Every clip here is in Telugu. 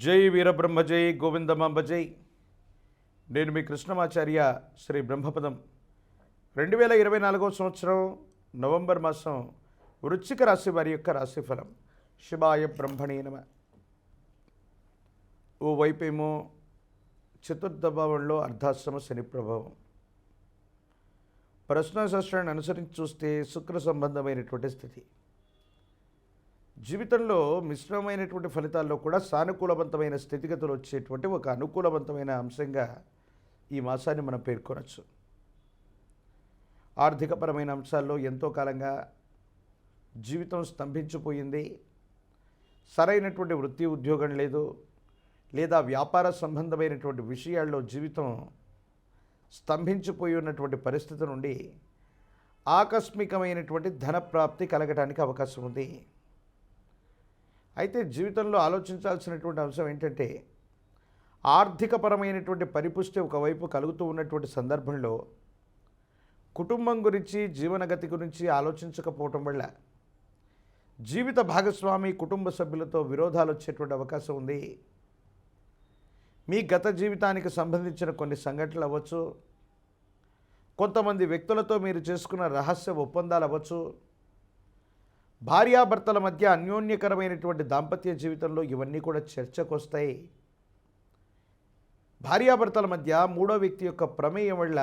జై వీరబ్రహ్మ జై గోవిందమాంబ జై. నేను మీ కృష్ణమాచార్య శ్రీ బ్రహ్మపదం. 2024 సంవత్సరం నవంబర్ మాసం వృశ్చిక రాశి వారి యొక్క రాశిఫలం. శివాయ బ్రహ్మణే నమ. ఓవైపేమో చతుర్థ భావంలో అర్ధాశ్రమ శని ప్రభావం. ప్రశ్నాశాస్త్రాన్ని అనుసరించి చూస్తే శుక్ర సంబంధమైనటువంటి స్థితి. జీవితంలో మిశ్రమమైనటువంటి ఫలితాల్లో కూడా సానుకూలవంతమైన స్థితిగతులు వచ్చేటువంటి ఒక అనుకూలవంతమైన అంశంగా ఈ మాసాన్ని మనం పేర్కొనవచ్చు. ఆర్థికపరమైన అంశాల్లో ఎంతో కాలంగా జీవితం స్తంభించిపోయింది. సరైనటువంటి వృత్తి ఉద్యోగం లేదు, లేదా వ్యాపార సంబంధమైనటువంటి విషయాల్లో జీవితం స్తంభించిపోయి ఉన్నటువంటి పరిస్థితి నుండి ఆకస్మికమైనటువంటి ధనప్రాప్తి కలగడానికి అవకాశం ఉంది. అయితే జీవితంలో ఆలోచించాల్సినటువంటి అంశం ఏంటంటే, ఆర్థికపరమైనటువంటి పరిపుష్టి ఒకవైపు కలుగుతూ ఉన్నటువంటి సందర్భంలో కుటుంబం గురించి, జీవనగతి గురించి ఆలోచించకపోవటం వల్ల జీవిత భాగస్వామి, కుటుంబ సభ్యులతో విరోధాలు వచ్చేటువంటి అవకాశం ఉంది. మీ గత జీవితానికి సంబంధించిన కొన్ని సంఘటనలు అవ్వచ్చు, కొంతమంది వ్యక్తులతో మీరు చేసుకున్న రహస్య ఒప్పందాలు అవ్వచ్చు, భార్యాభర్తల మధ్య అన్యోన్యకరమైనటువంటి దాంపత్య జీవితంలో ఇవన్నీ కూడా చర్చకు వస్తాయి. భార్యాభర్తల మధ్య మూడో వ్యక్తి యొక్క ప్రమేయం వల్ల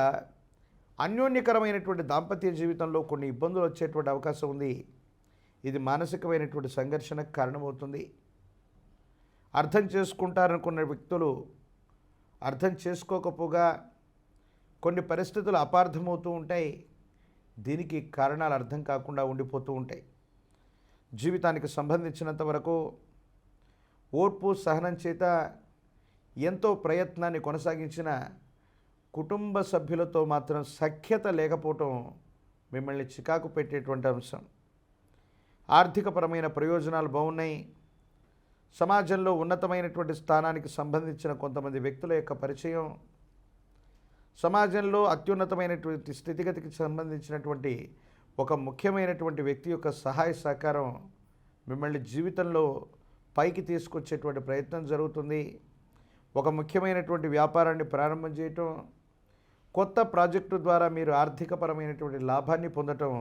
అన్యోన్యకరమైనటువంటి దాంపత్య జీవితంలో కొన్ని ఇబ్బందులు వచ్చేటువంటి అవకాశం ఉంది. ఇది మానసికమైనటువంటి సంఘర్షణకు కారణమవుతుంది. అర్థం చేసుకుంటారనుకున్న వ్యక్తులు అర్థం చేసుకోకపోగా కొన్ని పరిస్థితులు అపార్థమవుతూ ఉంటాయి. దీనికి కారణాలు అర్థం కాకుండా ఉండిపోతూ ఉంటాయి. జీవితానికి సంబంధించినంత వరకు ఓర్పు, సహనం చేత ఎంతో ప్రయత్నాన్ని కొనసాగించిన కుటుంబ సభ్యులతో మాత్రం సఖ్యత లేకపోవటం మిమ్మల్ని చికాకు పెట్టేటువంటి అంశం. ఆర్థికపరమైన ప్రయోజనాలు బాగున్నాయి. సమాజంలో ఉన్నతమైనటువంటి స్థానానికి సంబంధించిన కొంతమంది వ్యక్తుల యొక్క పరిచయం, సమాజంలో అత్యున్నతమైనటువంటి స్థితిగతికి సంబంధించినటువంటి ఒక ముఖ్యమైనటువంటి వ్యక్తి యొక్క సహాయ సహకారం మిమ్మల్ని జీవితంలో పైకి తీసుకొచ్చేటువంటి ప్రయత్నం జరుగుతుంది. ఒక ముఖ్యమైనటువంటి వ్యాపారాన్ని ప్రారంభం చేయటం, కొత్త ప్రాజెక్టు ద్వారా మీరు ఆర్థికపరమైనటువంటి లాభాన్ని పొందటం,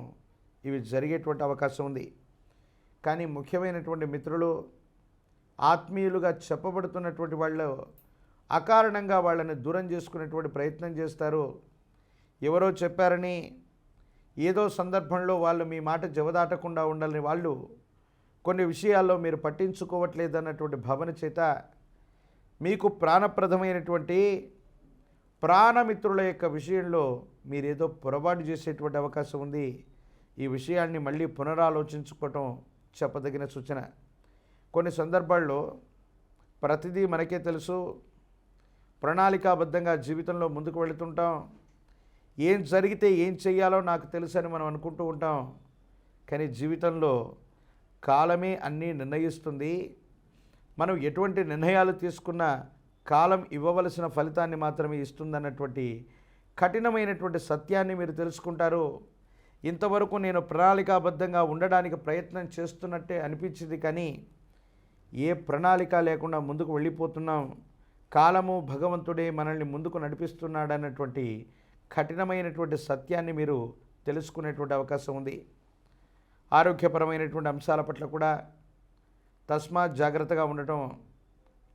ఇవి జరిగేటువంటి అవకాశం ఉంది. కానీ ముఖ్యమైనటువంటి మిత్రులు, ఆత్మీయులుగా చెప్పబడుతున్నటువంటి వాళ్ళు అకారణంగా వాళ్ళని దూరం చేసుకునేటువంటి ప్రయత్నం చేస్తారు. ఎవరో చెప్పారని, ఏదో సందర్భంలో వాళ్ళు మీ మాట జవదాటకుండా ఉండాలని వాళ్ళు కొన్ని విషయాల్లో మీరు పట్టించుకోవట్లేదన్నటువంటి భావన చేత మీకు ప్రాణప్రదమైనటువంటి ప్రాణమిత్రుల యొక్క విషయంలో మీరేదో పొరపాటు చేసేటువంటి అవకాశం ఉంది. ఈ విషయాన్ని మళ్ళీ పునరాలోచించుకోవటం చెప్పదగిన సూచన. కొన్ని సందర్భాల్లో ప్రతిదీ మనకే తెలుసు, ప్రణాళికాబద్ధంగా జీవితంలో ముందుకు వెళుతుంటాం. ఏం జరిగితే ఏం చెయ్యాలో నాకు తెలుసని మనం అనుకుంటూ ఉంటాం. కానీ జీవితంలో కాలమే అన్నీ నిర్ణయిస్తుంది. మనం ఎటువంటి నిర్ణయాలు తీసుకున్నా కాలం ఇవ్వవలసిన ఫలితాన్ని మాత్రమే ఇస్తుందన్నటువంటి కఠినమైనటువంటి సత్యాన్ని మీరు తెలుసుకుంటారు. ఇంతవరకు నేను ప్రణాళికాబద్ధంగా ఉండడానికి ప్రయత్నం చేస్తున్నట్టే అనిపించింది, కానీ ఏ ప్రణాళిక లేకుండా ముందుకు వెళ్ళిపోతున్నాం. కాలము, భగవంతుడే మనల్ని ముందుకు నడిపిస్తున్నాడన్నటువంటి కఠినమైనటువంటి సత్యాన్ని మీరు తెలుసుకునేటువంటి అవకాశం ఉంది. ఆరోగ్యపరమైనటువంటి అంశాల పట్ల కూడా తస్మాత్ జాగ్రత్తగా ఉండటం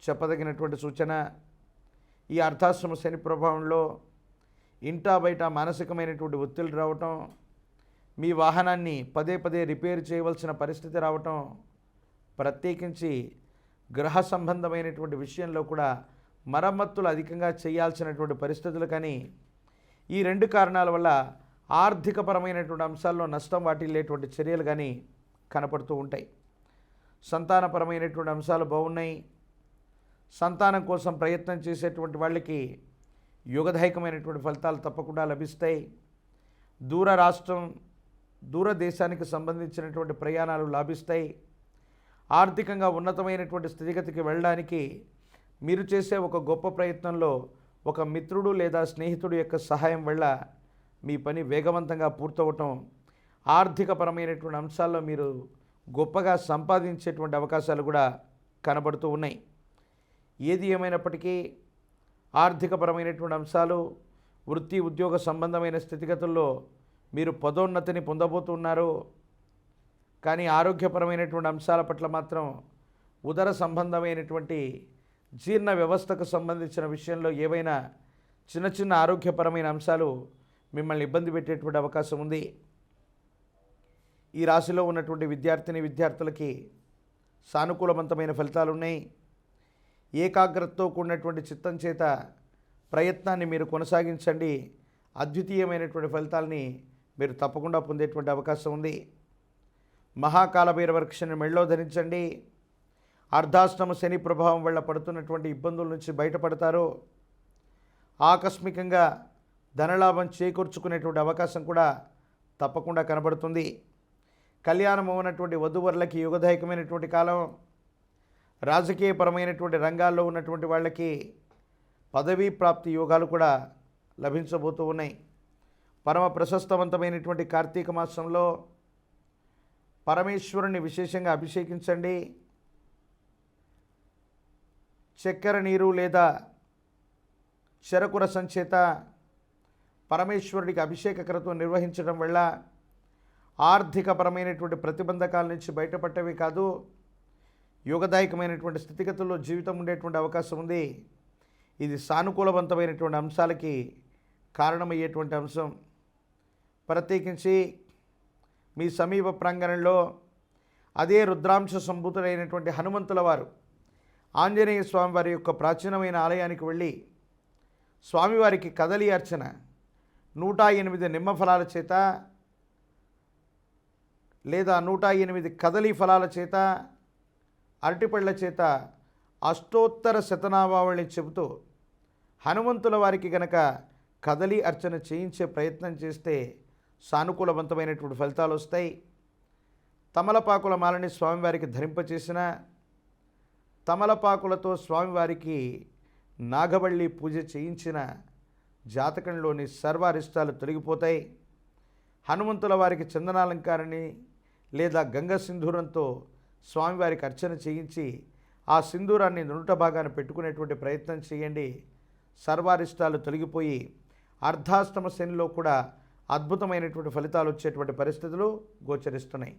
చెప్పదగినటువంటి సూచన. ఈ అర్ధాశ్రమ శని ప్రభావంలో ఇంటా బయట మానసికమైనటువంటి ఒత్తిళ్ళు రావటం, మీ వాహనాన్ని పదే పదే రిపేర్ చేయవలసిన పరిస్థితి రావటం, ప్రత్యేకించి గృహ సంబంధమైనటువంటి విషయంలో కూడా మరమ్మతులు అధికంగా చేయాల్సినటువంటి పరిస్థితులు, కానీ ఈ రెండు కారణాల వల్ల ఆర్థికపరమైనటువంటి అంశాల్లో నష్టం వాటిల్లేటువంటి చర్యలు కానీ కనపడుతూ ఉంటాయి. సంతానపరమైనటువంటి అంశాలు బాగున్నాయి. సంతానం కోసం ప్రయత్నం చేసేటువంటి వాళ్ళకి యుగదాయకమైనటువంటి ఫలితాలు తప్పకుండా లభిస్తాయి. దూర రాష్ట్రం, దూరదేశానికి సంబంధించినటువంటి ప్రయాణాలు లాభిస్తాయి. ఆర్థికంగా ఉన్నతమైనటువంటి స్థితిగతికి వెళ్ళడానికి మీరు చేసే ఒక గొప్ప ప్రయత్నంలో ఒక మిత్రుడు లేదా స్నేహితుడు యొక్క సహాయం వల్ల మీ పని వేగవంతంగా పూర్తవటం, ఆర్థికపరమైనటువంటి అంశాల్లో మీరు గొప్పగా సంపాదించేటువంటి అవకాశాలు కూడా కనబడుతూ ఉన్నాయి. ఏది ఏమైనప్పటికీ ఆర్థికపరమైనటువంటి అంశాలు, వృత్తి ఉద్యోగ సంబంధమైన స్థితిగతుల్లో మీరు పదోన్నతిని పొందబోతున్నారు. కానీ ఆరోగ్యపరమైనటువంటి అంశాల పట్ల మాత్రం ఉదర సంబంధమైనటువంటి జీర్ణ వ్యవస్థకు సంబంధించిన విషయంలో ఏవైనా చిన్న చిన్న ఆరోగ్యపరమైన అంశాలు మిమ్మల్ని ఇబ్బంది పెట్టేటువంటి అవకాశం ఉంది. ఈ రాశిలో ఉన్నటువంటి విద్యార్థులకి సానుకూలవంతమైన ఫలితాలు ఉన్నాయి. ఏకాగ్రతతో కూడినటువంటి చిత్తం చేత ప్రయత్నాన్ని మీరు కొనసాగించండి. అద్వితీయమైనటువంటి ఫలితాలని మీరు తప్పకుండా పొందేటువంటి అవకాశం ఉంది. మహాకాలభైరవ వృక్షాన్ని మెళ్ళో ధరించండి. అర్ధాష్టమ శని ప్రభావం వల్ల పడుతున్నటువంటి ఇబ్బందుల నుంచి బయటపడతారు. ఆకస్మికంగా ధనలాభం చేకూర్చుకునేటువంటి అవకాశం కూడా తప్పకుండా కనబడుతుంది. కళ్యాణం ఉన్నటువంటి వధూవరులకి యుగదాయకమైనటువంటి కాలం. రాజకీయపరమైనటువంటి రంగాల్లో ఉన్నటువంటి వాళ్ళకి పదవీ ప్రాప్తి యోగాలు కూడా లభించబోతూ ఉన్నాయి. పరమ ప్రశస్తవంతమైనటువంటి కార్తీక మాసంలో పరమేశ్వరుని విశేషంగా అభిషేకించండి. చక్కెర నీరు లేదా చెరకు రసం చేత పరమేశ్వరుడికి అభిషేక క్రతువు నిర్వహించడం వల్ల ఆర్థికపరమైనటువంటి ప్రతిబంధకాల నుంచి బయటపడటమే కాదు, యోగదాయకమైనటువంటి స్థితిగతుల్లో జీవితం ఉండేటువంటి అవకాశం ఉంది. ఇది సానుకూలవంతమైనటువంటి అంశాలకి కారణమయ్యేటువంటి అంశం. ప్రత్యేకించి మీ సమీప ప్రాంగణంలో అదే రుద్రాంశ సంభూతుడైనటువంటి హనుమంతుల వారు ఆంజనేయ స్వామివారి యొక్క ప్రాచీనమైన ఆలయానికి వెళ్ళి స్వామివారికి కదలి అర్చన 108 నిమ్మ ఫలాల చేత లేదా 108 కదలి ఫలాల చేత అరటిపళ్ళ చేత అష్టోత్తర శతనామావళిని చెబుతూ హనుమంతుల వారికి గనక కదలి అర్చన చేయించే ప్రయత్నం చేస్తే సానుకూలవంతమైనటువంటి ఫలితాలు వస్తాయి. తమలపాకుల మాలని స్వామివారికి ధరింపచేసిన, తమలపాకులతో స్వామివారికి నాగవల్లి పూజ చేయించిన జాతకంలోని సర్వారిష్టాలు తొలగిపోతాయి. హనుమంతుల వారికి చందనాలంకారాన్ని లేదా గంగ సింధూరంతో స్వామివారికి అర్చన చేయించి ఆ సింధూరాన్ని నునుట భాగాన పెట్టుకునేటువంటి ప్రయత్నం చేయండి. సర్వారిష్టాలు తొలగిపోయి అర్ధాష్టమ శనిలో కూడా అద్భుతమైనటువంటి ఫలితాలు వచ్చేటువంటి పరిస్థితులు గోచరిస్తున్నాయి.